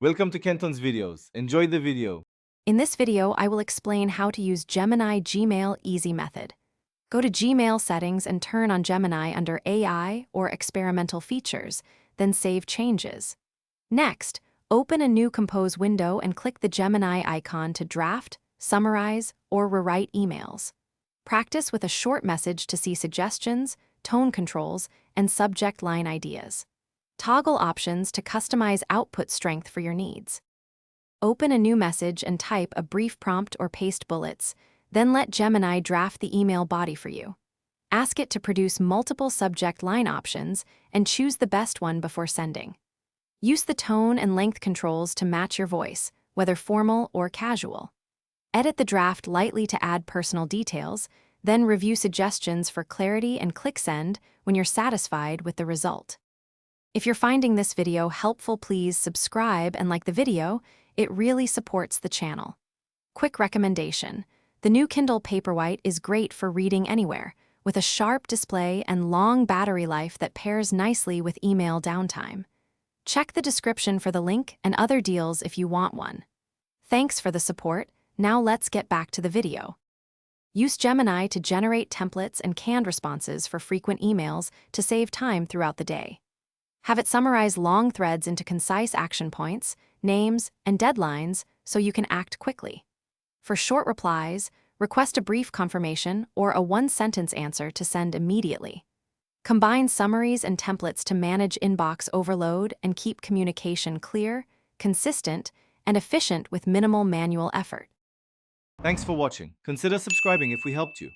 Welcome to Kenton's videos. Enjoy the video. In this video, I will explain how to use Gemini Gmail Easy Method. Go to Gmail settings and turn on Gemini under AI or Experimental Features, then Save Changes. Next, open a new Compose window and click the Gemini icon to draft, summarize, or rewrite emails. Practice with a short message to see suggestions, tone controls, and subject line ideas. Toggle options to customize output strength for your needs. Open a new message and type a brief prompt or paste bullets, then let Gemini draft the email body for you. Ask it to produce multiple subject line options and choose the best one before sending. Use the tone and length controls to match your voice, whether formal or casual. Edit the draft lightly to add personal details, then review suggestions for clarity and click send when you're satisfied with the result. If you're finding this video helpful, please subscribe and like the video. It really supports the channel. Quick recommendation: the new Kindle Paperwhite is great for reading anywhere, with a sharp display and long battery life that pairs nicely with email downtime. Check the description for the link and other deals if you want one. Thanks for the support. Now let's get back to the video. Use Gemini to generate templates and canned responses for frequent emails to save time throughout the day. Have it summarize long threads into concise action points, names, and deadlines so you can act quickly. For short replies, request a brief confirmation or a one-sentence answer to send immediately. Combine summaries and templates to manage inbox overload and keep communication clear, consistent, and efficient with minimal manual effort. Thanks for watching. Consider subscribing if we helped you.